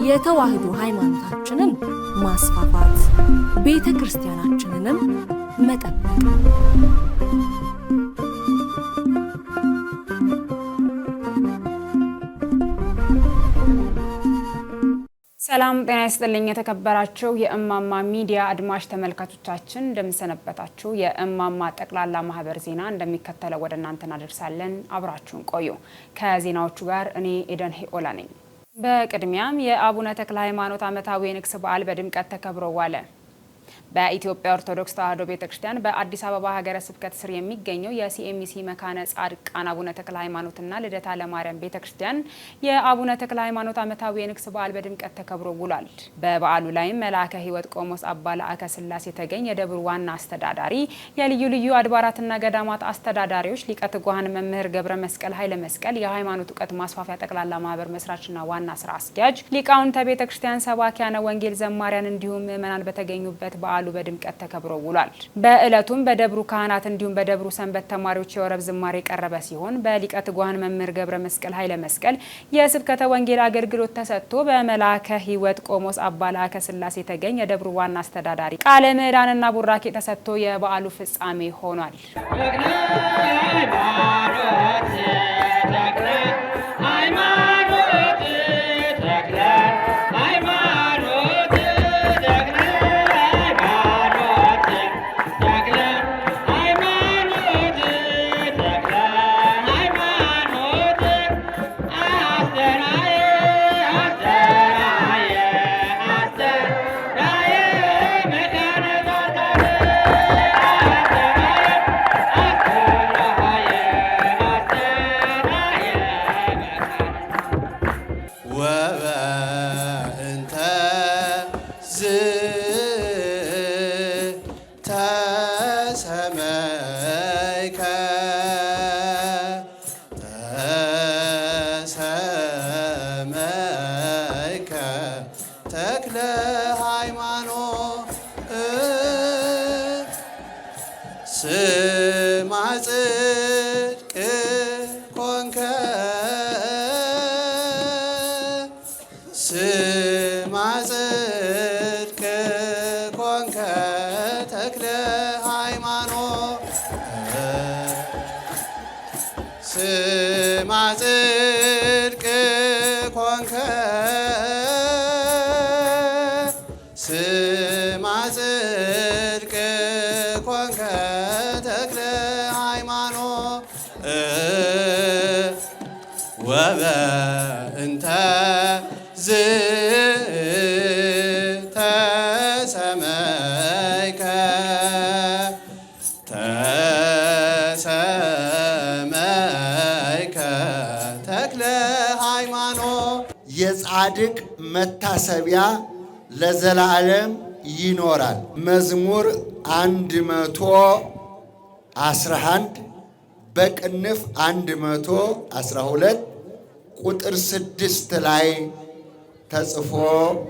የተዋህዶ ሃይማኖታችንን ማስፋፋት ቤተ ክርስቲያናችንንም መጠበቅ። ሰላም ጤና ይስጥልኝ። የተከበራችሁ የእማማ ሚዲያ አድማጭ ተመልካቾቻችን እንደምንሰነበታችሁ። የእማማ ጠቅላላ ማህበር ዜና እንደሚከተለው ወደ እናንተ እናደርሳለን። አብራችሁን ቆዩ። ከዜናዎቹ ጋር እኔ ኤደን ሄኦላ ነኝ። በቅድሚያም የአቡነ ተክለ ሃይማኖት ዓመታዊ የንግስ በዓል በድምቀት ተከብሮ ዋለ። በኢትዮጵያ ኦርቶዶክስ ተዋሕዶ ቤተክርስቲያን በአዲስ አበባ ሀገረ ስብከት ስር የሚገኘው የሲኤምሲ መካነ ጻድቃን አቡነ ተክለ ሃይማኖትና ልደታ ለማርያም ቤተክርስቲያን የአቡነ ተክለ ሃይማኖት ዓመታዊ የንግስ በዓል በድምቀት ተከብሮ ውሏል። በበዓሉ ላይም መልአከ ሕይወት ቆሞስ አባ ለአከ ሥላሴ ተገኝ የደብሩ ዋና አስተዳዳሪ፣ የልዩ ልዩ አድባራትና ገዳማት አስተዳዳሪዎች፣ ሊቀ ትጉሃን መምህር ገብረ መስቀል ኃይለ መስቀል፣ የሃይማኖት እውቀት ማስፋፊያ ጠቅላላ ማህበር መስራችና ዋና ስራ አስኪያጅ፣ ሊቃውንተ ቤተክርስቲያን፣ ሰባኪያነ ወንጌል፣ ዘማሪያን እንዲሁም ምዕመናን በተገኙበት በዓሉ በድምቀት ተከብሮ ውሏል። በእለቱም በደብሩ ካህናት እንዲሁም በደብሩ ሰንበት ተማሪዎች የወረብ ዝማሬ ቀረበ ሲሆን በሊቀ ትጉሃን መምህር ገብረ መስቀል ኃይለ መስቀል የስብከተ ወንጌል አገልግሎት ተሰጥቶ በመልአከ ሕይወት ቆሞስ አባ ለአከ ሥላሴ ተገኝ የደብሩ ዋና አስተዳዳሪ ቃለ ምዕዳንና ቡራኬ ተሰጥቶ የበዓሉ ፍጻሜ ሆኗል። ተክለ ሃይማኖት ስማ ጽድቅ ኮንከ ስማ ጽድቅ ኮንከ ተክለ ሃይማኖት ስማ ጽድቅ ኮንከ ስማ ጽድቅ ኮንከ ተክለ ሃይማኖት ወበእንተ ተሰመይከ ተክለ ሃይማኖት የጻድቅ መታሰቢያ ለዘላለም ይኖራል። መዝሙር 111 በቅንፍ 112 ቁጥር 6 ላይ ተጽፎ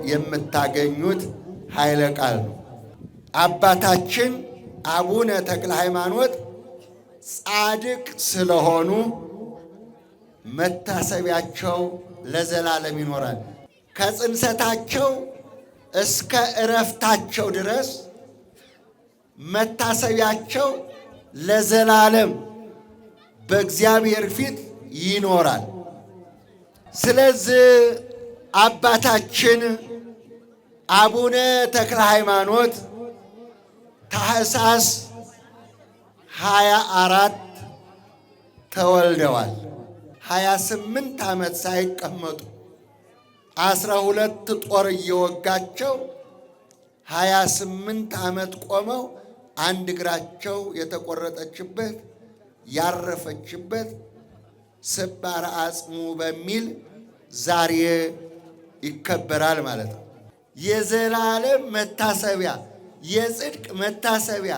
የምታገኙት ኃይለ ቃል ነው። አባታችን አቡነ ተክለ ሃይማኖት ጻድቅ ስለሆኑ መታሰቢያቸው ለዘላለም ይኖራል። ከጽንሰታቸው እስከ እረፍታቸው ድረስ መታሰቢያቸው ለዘላለም በእግዚአብሔር ፊት ይኖራል። ስለዚህ አባታችን አቡነ ተክለ ሃይማኖት ታኅሳስ 24 ተወልደዋል። 28 ዓመት ሳይቀመጡ 12 ጦር እየወጋቸው 28 ዓመት ቆመው አንድ እግራቸው የተቆረጠችበት ያረፈችበት ስባረ አጽሙ በሚል ዛሬ ይከበራል ማለት ነው። የዘላለም መታሰቢያ፣ የጽድቅ መታሰቢያ፣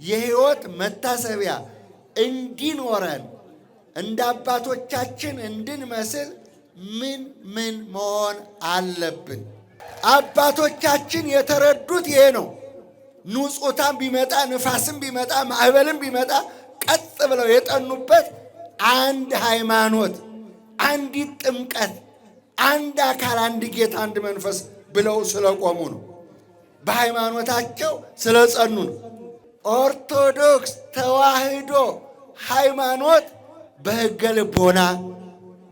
የሕይወት መታሰቢያ እንዲኖረን እንደ አባቶቻችን እንድንመስል ምን መሆን አለብን? አባቶቻችን የተረዱት ይሄ ነው። ንጹታም ቢመጣ ንፋስም ቢመጣ ማዕበልም ቢመጣ ቀጥ ብለው የጠኑበት አንድ ሃይማኖት፣ አንዲት ጥምቀት፣ አንድ አካል፣ አንድ ጌታ፣ አንድ መንፈስ ብለው ስለቆሙ ነው። በሃይማኖታቸው ስለጸኑ ነው። ኦርቶዶክስ ተዋሕዶ ሃይማኖት በሕገ ልቦና፣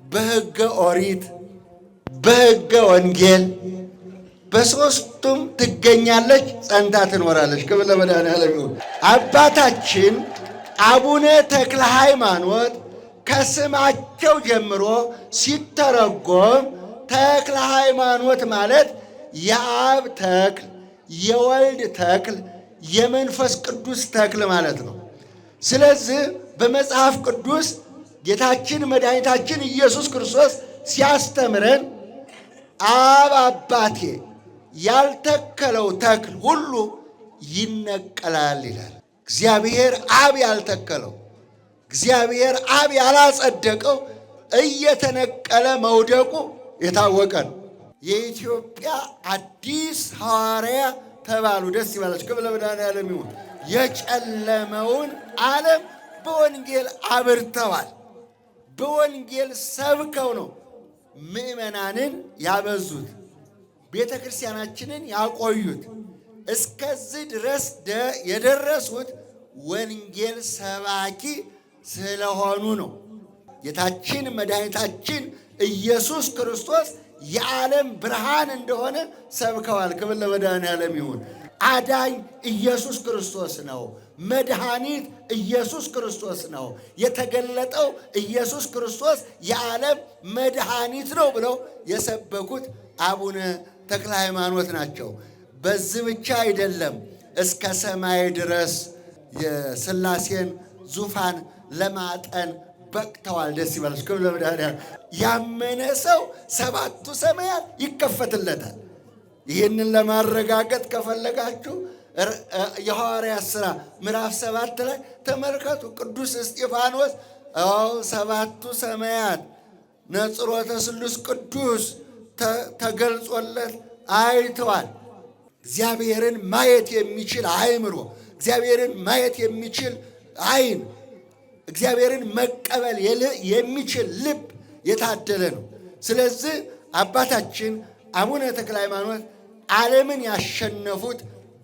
በሕገ ኦሪት፣ በሕገ ወንጌል በሦስቱም ትገኛለች፣ ጸንታ ትኖራለች። ክብር ለመድኃኔዓለም ይሁን። አባታችን አቡነ ተክለ ሃይማኖት ከስማቸው ጀምሮ ሲተረጎም ተክለ ሃይማኖት ማለት የአብ ተክል፣ የወልድ ተክል፣ የመንፈስ ቅዱስ ተክል ማለት ነው። ስለዚህ በመጽሐፍ ቅዱስ ጌታችን መድኃኒታችን ኢየሱስ ክርስቶስ ሲያስተምረን አብ አባቴ ያልተከለው ተክል ሁሉ ይነቀላል ይላል። እግዚአብሔር አብ ያልተከለው፣ እግዚአብሔር አብ ያላጸደቀው እየተነቀለ መውደቁ የታወቀ ነው። የኢትዮጵያ አዲስ ሐዋርያ ተባሉ። ደስ ይበላችሁ። ክብር ለመድኃኔዓለም ይሁን። የጨለመውን ዓለም በወንጌል አብርተዋል። በወንጌል ሰብከው ነው ምዕመናንን ያበዙት፣ ቤተ ክርስቲያናችንን ያቆዩት። እስከዚህ ድረስ የደረሱት ወንጌል ሰባኪ ስለሆኑ ነው። ጌታችን መድኃኒታችን ኢየሱስ ክርስቶስ የዓለም ብርሃን እንደሆነ ሰብከዋል። ክብር ለመድኃኔዓለም ይሁን። አዳኝ ኢየሱስ ክርስቶስ ነው። መድኃኒት ኢየሱስ ክርስቶስ ነው። የተገለጠው ኢየሱስ ክርስቶስ የዓለም መድኃኒት ነው ብለው የሰበኩት አቡነ ተክለ ሃይማኖት ናቸው። በዚህ ብቻ አይደለም፣ እስከ ሰማይ ድረስ የሥላሴን ዙፋን ለማጠን በቅተዋል። ደስ ይበላችሁ። ክብር ለመድኃኔዓለም። ያመነ ሰው ሰባቱ ሰማያት ይከፈትለታል። ይህንን ለማረጋገጥ ከፈለጋችሁ የሐዋርያት ሥራ ምዕራፍ 7 ላይ ተመልከቱ። ቅዱስ እስጢፋኖስ ሰባቱ ሰማያት ነጽሮተ ስሉስ ቅዱስ ተገልጾለት አይተዋል። እግዚአብሔርን ማየት የሚችል አእምሮ፣ እግዚአብሔርን ማየት የሚችል ዓይን፣ እግዚአብሔርን መቀበል የሚችል ልብ የታደለ ነው። ስለዚህ አባታችን አቡነ ተክለ ሃይማኖት ዓለምን ያሸነፉት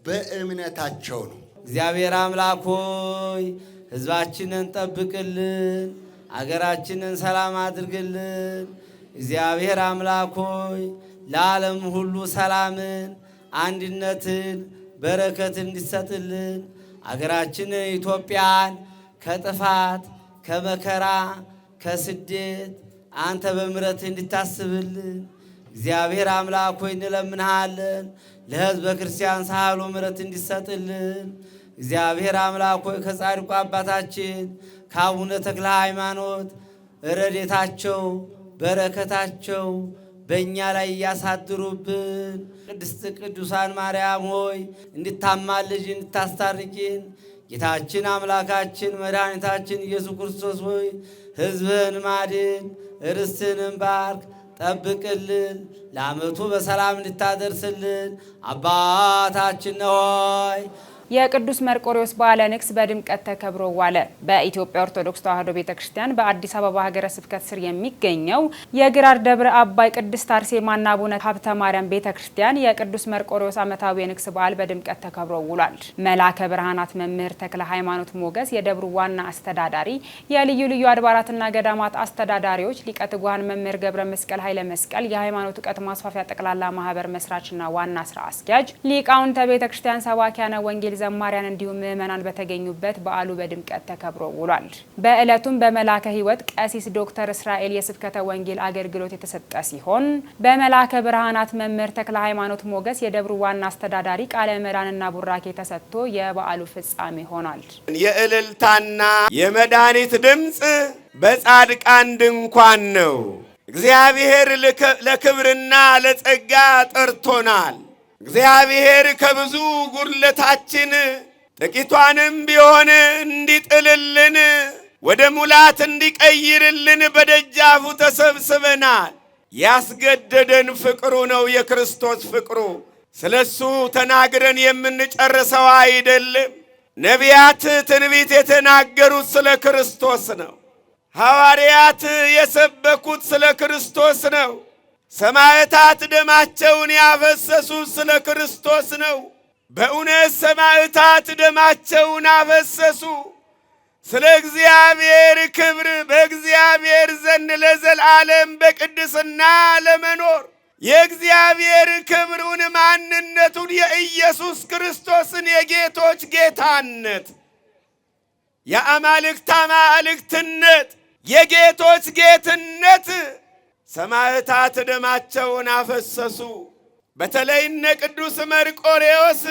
በእምነታቸው ነው። እግዚአብሔር አምላክ ሆይ ሕዝባችንን ጠብቅልን፣ አገራችንን ሰላም አድርግልን። እግዚአብሔር አምላክ ሆይ ለዓለም ሁሉ ሰላምን፣ አንድነትን፣ በረከትን እንዲሰጥልን አገራችንን ኢትዮጵያን ከጥፋት ከመከራ ከስደት አንተ በምሕረት እንድታስብልን እግዚአብሔር አምላክ ሆይ እንለምንሃለን። ለሕዝበ ክርስቲያን ሳህሉ ምሕረት እንዲሰጥልን እግዚአብሔር አምላክ ሆይ ከጻድቁ አባታችን ከአቡነ ተክለ ሃይማኖት ረድኤታቸው በረከታቸው በእኛ ላይ እያሳድሩብን። ቅድስት ቅዱሳን ማርያም ሆይ እንድታማልጅ እንድታስታርቂን ጌታችን አምላካችን መድኃኒታችን ኢየሱስ ክርስቶስ ሆይ ሕዝብህን ማድን፣ ርስትህንም ባርክ፣ ጠብቅልን፣ ለዓመቱ በሰላም እንድታደርስልን አባታችን ሆይ። የቅዱስ መርቆሬዎስ በዓለ ንግሥ በድምቀት ተከብሮ ዋለ። በኢትዮጵያ ኦርቶዶክስ ተዋሕዶ ቤተክርስቲያን በአዲስ አበባ ሀገረ ስብከት ስር የሚገኘው የግራር ደብረ አባይ ቅድስት አርሴማና አቡነ ሀብተ ማርያም ቤተክርስቲያን የቅዱስ መርቆሬዎስ ዓመታዊ የንግሥ በዓል በድምቀት ተከብሮ ውሏል። መላከ ብርሃናት መምህር ተክለ ሃይማኖት ሞገስ የደብሩ ዋና አስተዳዳሪ፣ የልዩ ልዩ አድባራትና ገዳማት አስተዳዳሪዎች፣ ሊቀ ትጉሃን መምህር ገብረ መስቀል ኃይለ መስቀል የሃይማኖት እውቀት ማስፋፊያ ጠቅላላ ማህበር መስራችና ዋና ስራ አስኪያጅ፣ ሊቃውንተ ቤተክርስቲያን፣ ሰባኪያነ ወንጌል ዘማሪያን እንዲሁም ምዕመናን በተገኙበት በዓሉ በድምቀት ተከብሮ ውሏል። በዕለቱም በመላከ ሕይወት ቀሲስ ዶክተር እስራኤል የስብከተ ወንጌል አገልግሎት የተሰጠ ሲሆን በመላከ ብርሃናት መምህር ተክለ ሃይማኖት ሞገስ የደብሩ ዋና አስተዳዳሪ ቃለ ምዕዳንና ቡራኬ ተሰጥቶ የበዓሉ ፍጻሜ ሆኗል። የእልልታና የመድኃኒት ድምፅ በጻድቃን ድንኳን ነው። እግዚአብሔር ለክብርና ለጸጋ ጠርቶናል። እግዚአብሔር ከብዙ ጉድለታችን ጥቂቷንም ቢሆን እንዲጥልልን ወደ ሙላት እንዲቀይርልን በደጃፉ ተሰብስበናል። ያስገደደን ፍቅሩ ነው፣ የክርስቶስ ፍቅሩ። ስለሱ ተናግረን የምንጨርሰው አይደለም። ነቢያት ትንቢት የተናገሩት ስለ ክርስቶስ ነው። ሐዋርያት የሰበኩት ስለ ክርስቶስ ነው። ሰማዕታት ደማቸውን ያፈሰሱት ስለ ክርስቶስ ነው። በእውነት ሰማዕታት ደማቸውን አፈሰሱ ስለ እግዚአብሔር ክብር፣ በእግዚአብሔር ዘንድ ለዘላለም በቅድስና ለመኖር የእግዚአብሔር ክብሩን ማንነቱን የኢየሱስ ክርስቶስን የጌቶች ጌታነት፣ የአማልክት አማልክትነት፣ የጌቶች ጌትነት ሰማዕታት ደማቸውን አፈሰሱ። በተለይ እነ ቅዱስ መርቆሬዎስ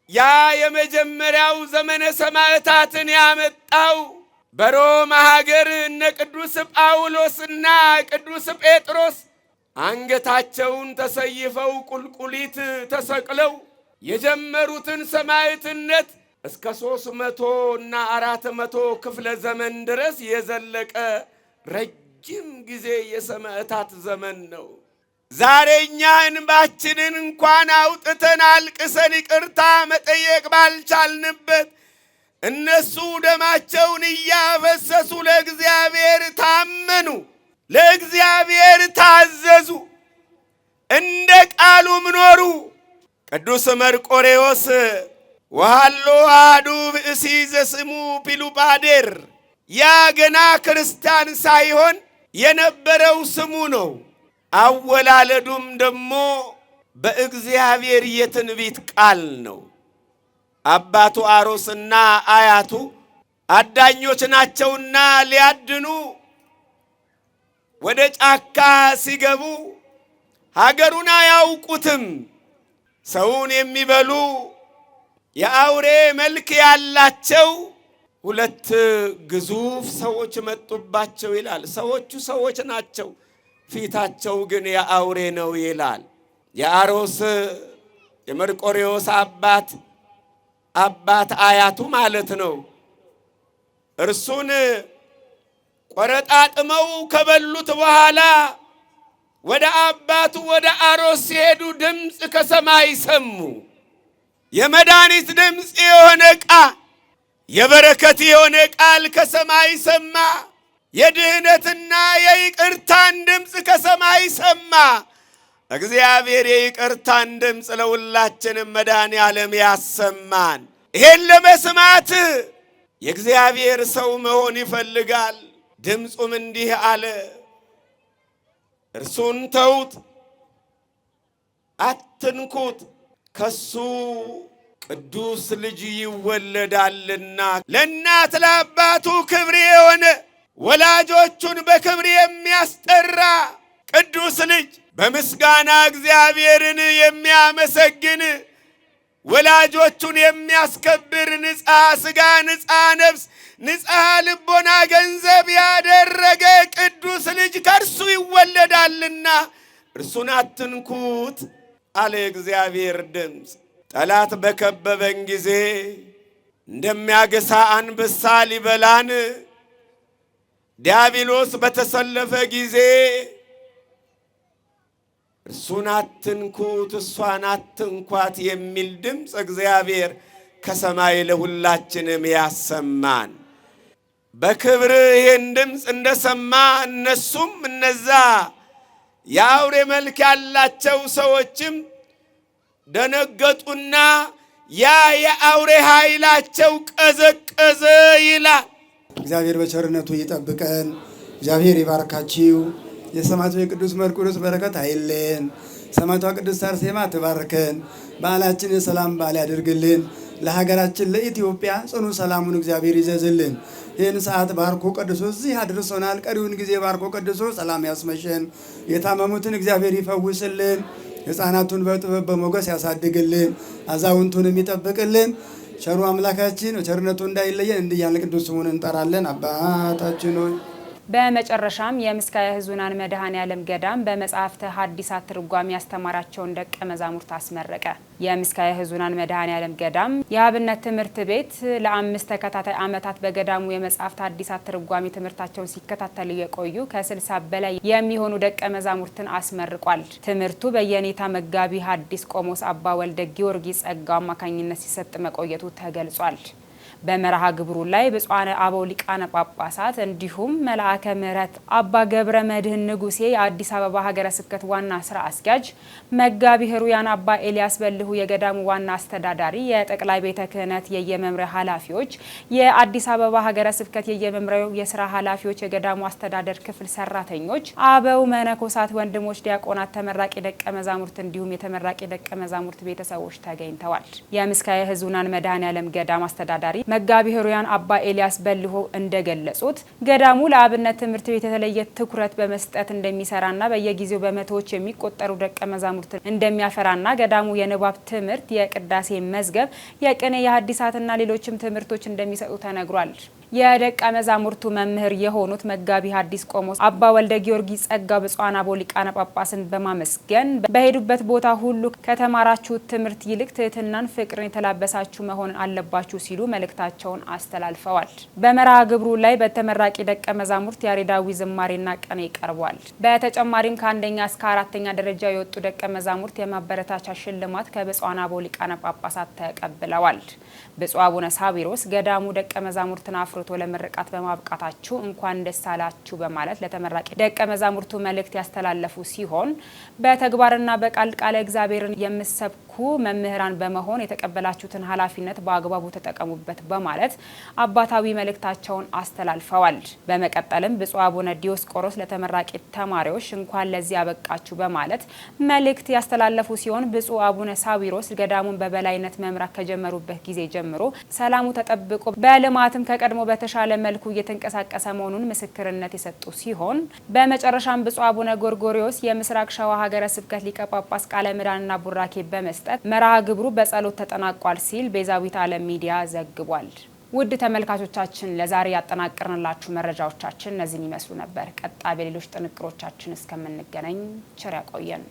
ያ የመጀመሪያው ዘመነ ሰማዕታትን ያመጣው በሮማ ሀገር እነ ቅዱስ ጳውሎስና ቅዱስ ጴጥሮስ አንገታቸውን ተሰይፈው ቁልቁሊት ተሰቅለው የጀመሩትን ሰማዕትነት እስከ 300 እና 400 ክፍለ ዘመን ድረስ የዘለቀ ረጅም ጊዜ የሰማዕታት ዘመን ነው። ዛሬ እኛ እንባችንን እንኳን አውጥተን አልቅሰን ይቅርታ መጠየቅ ባልቻልንበት እነሱ ደማቸውን እያፈሰሱ ለእግዚአብሔር ታመኑ፣ ለእግዚአብሔር ታዘዙ፣ እንደ ቃሉም ኖሩ። ቅዱስ መርቆሬዎስ ወሃሎ አሐዱ ብእሲ ዘስሙ ፒሉጳዴር፣ ያ ገና ክርስቲያን ሳይሆን የነበረው ስሙ ነው። አወላለዱም ደግሞ በእግዚአብሔር የትንቢት ቃል ነው። አባቱ አሮስና አያቱ አዳኞች ናቸውና ሊያድኑ ወደ ጫካ ሲገቡ ሀገሩን አያውቁትም። ሰውን የሚበሉ የአውሬ መልክ ያላቸው 2 ግዙፍ ሰዎች መጡባቸው ይላል። ሰዎቹ ሰዎች ናቸው፣ ፊታቸው ግን የአውሬ ነው ይላል። የአሮስ የመርቆሬዎስ አባት አያቱ ማለት ነው። እርሱን ቆረጣጥመው ከበሉት በኋላ ወደ አባቱ ወደ አሮስ ሲሄዱ ድምፅ ከሰማይ ሰሙ። የመድኃኒት ድምፅ የሆነ ቃል፣ የበረከት የሆነ ቃል ከሰማይ ሰማ። የድህነትና የይቅርታን ድምፅ ከሰማይ ሰማ። እግዚአብሔር የይቅርታን ድምፅ ለሁላችንም መድኃኔዓለም ያሰማን። ይሄን ለመስማት የእግዚአብሔር ሰው መሆን ይፈልጋል። ድምፁም እንዲህ አለ፣ እርሱን ተዉት፣ አትንኩት፣ ከሱ ቅዱስ ልጅ ይወለዳልና። ለእናት ለአባቱ ክብር የሆነ ወላጆቹን በክብር የሚያስጠራ ቅዱስ ልጅ፣ በምስጋና እግዚአብሔርን የሚያመሰግን ወላጆቹን የሚያስከብር ንጻ ሥጋ ንጻ ነፍስ ንጻ ልቦና ገንዘብ ያደረገ ቅዱስ ልጅ ከእርሱ ይወለዳልና እርሱን አትንኩት አለ እግዚአብሔር ድምፅ። ጠላት በከበበን ጊዜ እንደሚያገሳ አንበሳ ሊበላን ዲያብሎስ በተሰለፈ ጊዜ እርሱን አትንኩት እሷን አትንኳት የሚል ድምፅ እግዚአብሔር ከሰማይ ለሁላችንም ያሰማን። በክብር ይህን ድምፅ እንደሰማ እነሱም እነዛ የአውሬ መልክ ያላቸው ሰዎችም ደነገጡና ያ የአውሬ ኃይላቸው ቀዘቀዘ ይላል። እግዚአብሔር በቸርነቱ ይጠብቀን። እግዚአብሔር ይባርካችሁ። የሰማዕቱ የቅዱስ መርቆሬዎስ በረከት አይለየን። ሰማዕቷ ቅድስት አርሴማ ትባርከን። በዓላችን የሰላም በዓል ያድርግልን። ለሀገራችን ለኢትዮጵያ ጽኑ ሰላሙን እግዚአብሔር ይዘዝልን። ይህን ሰዓት ባርኮ ቀድሶ እዚህ አድርሶናል። ቀሪውን ጊዜ ባርኮ ቀድሶ ሰላም ያስመሸን። የታመሙትን እግዚአብሔር ይፈውስልን። ሕፃናቱን በጥበብ በሞገስ ያሳድግልን። አዛውንቱንም ይጠብቅልን። ቸሩ አምላካችን ቸርነቱ እንዳይለየን እንዲህ ያለ ቅዱስ ስሙን እንጠራለን። አባታችን ሆይ። በመጨረሻም የምስካየ ኅዙናን መድኃኔዓለም ገዳም በመጽሐፍተ ሐዲሳት ትርጓሜ ያስተማራቸውን ደቀ መዛሙርት አስመረቀ። የምስካየ ኅዙናን መድኃኔዓለም ገዳም የአብነት ትምህርት ቤት ለ5 ተከታታይ ዓመታት በገዳሙ የመጽሐፍተ ሐዲሳት ትርጓሜ ትምህርታቸውን ሲከታተሉ የቆዩ ከ60 በላይ የሚሆኑ ደቀ መዛሙርትን አስመርቋል። ትምህርቱ በየኔታ መጋቢ ሐዲስ ቆሞስ አባ ወልደ ጊዮርጊስ ጸጋው አማካኝነት ሲሰጥ መቆየቱ ተገልጿል። በመርሃ ግብሩ ላይ ብፁዓን አበው ሊቃነ ጳጳሳት እንዲሁም መልአከ ምሕረት አባ ገብረ መድኅን ንጉሴ የአዲስ አበባ ሀገረ ስብከት ዋና ስራ አስኪያጅ፣ መጋቢ ሕሩያን አባ ኤልያስ በልሁ የገዳሙ ዋና አስተዳዳሪ፣ የጠቅላይ ቤተ ክህነት የየመምሪያ ኃላፊዎች፣ የአዲስ አበባ ሀገረ ስብከት የየመምሪያው የስራ ኃላፊዎች፣ የገዳሙ አስተዳደር ክፍል ሰራተኞች፣ አበው መነኮሳት፣ ወንድሞች ዲያቆናት፣ ተመራቂ ደቀ መዛሙርት እንዲሁም የተመራቂ ደቀ መዛሙርት ቤተሰቦች ተገኝተዋል። የምስካየ ሕዙናን መድኃኔዓለም ገዳም አስተዳዳሪ መጋቢ ሕሩያን አባ ኤልያስ በልሁ እንደገለጹት ገዳሙ ለአብነት ትምህርት ቤት የተለየ ትኩረት በመስጠት እንደሚሰራና በየጊዜው በመቶዎች የሚቆጠሩ ደቀ መዛሙርት እንደሚያፈራና ገዳሙ የንባብ ትምህርት፣ የቅዳሴ መዝገብ፣ የቅኔ፣ የሐዲሳትና ሌሎችም ትምህርቶች እንደሚሰጡ ተነግሯል። የደቀ መዛሙርቱ መምህር የሆኑት መጋቢ ሐዲስ ቆሞስ አባ ወልደ ጊዮርጊስ ጸጋው ብፁዓን አበው ሊቃነ ጳጳስን በማመስገን በሄዱበት ቦታ ሁሉ ከተማራችሁት ትምህርት ይልቅ ትህትናን፣ ፍቅርን የተላበሳችሁ መሆን አለባችሁ ሲሉ መልእክታቸውን አስተላልፈዋል። በመርሃ ግብሩ ላይ በተመራቂ ደቀ መዛሙርት ያሬዳዊ ዝማሬና ቅኔ ቀርቧል። በተጨማሪም ከአንደኛ እስከ አራተኛ ደረጃ የወጡ ደቀ መዛሙርት የማበረታቻ ሽልማት ከብፁዓን አበው ሊቃነ ጳጳሳት ተቀብለዋል። ብፁዕ አቡነ ሳዊሮስ ገዳሙ ደቀ መዛሙርትን አፍርቶ ለምርቃት በማብቃታችሁ እንኳን ደስ አላችሁ በማለት ለተመራቂ ደቀ መዛሙርቱ መልእክት ያስተላለፉ ሲሆን በተግባርና በቃል ቃለ እግዚአብሔርን የምትሰብኩ መምህራን በመሆን የተቀበላችሁትን ኃላፊነት በአግባቡ ተጠቀሙበት በማለት አባታዊ መልእክታቸውን አስተላልፈዋል። በመቀጠልም ብፁዕ አቡነ ዲዮስቆሮስ ለተመራቂ ተማሪዎች እንኳን ለዚህ አበቃችሁ በማለት መልእክት ያስተላለፉ ሲሆን ብፁዕ አቡነ ሳዊሮስ ገዳሙን በበላይነት መምራት ከጀመሩበት ጊዜ ጀምሮ ሰላሙ ተጠብቆ በልማትም ከቀድሞ በተሻለ መልኩ እየተንቀሳቀሰ መሆኑን ምስክርነት የሰጡ ሲሆን በመጨረሻም ብፁዕ አቡነ ጎርጎሪዮስ የምስራቅ ሸዋ ሀገረ ስብከት ሊቀ ጳጳስ ቃለ ምዕዳንና ቡራኬ በመስጠት መርሃ ግብሩ በጸሎት ተጠናቋል ሲል ቤዛዊት ዓለም ሚዲያ ዘግቧል። ውድ ተመልካቾቻችን ለዛሬ ያጠናቀርንላችሁ መረጃዎቻችን እነዚህን ይመስሉ ነበር። ቀጣይ በሌሎች ጥንቅሮቻችን እስከምንገናኝ ቸር ያቆየን።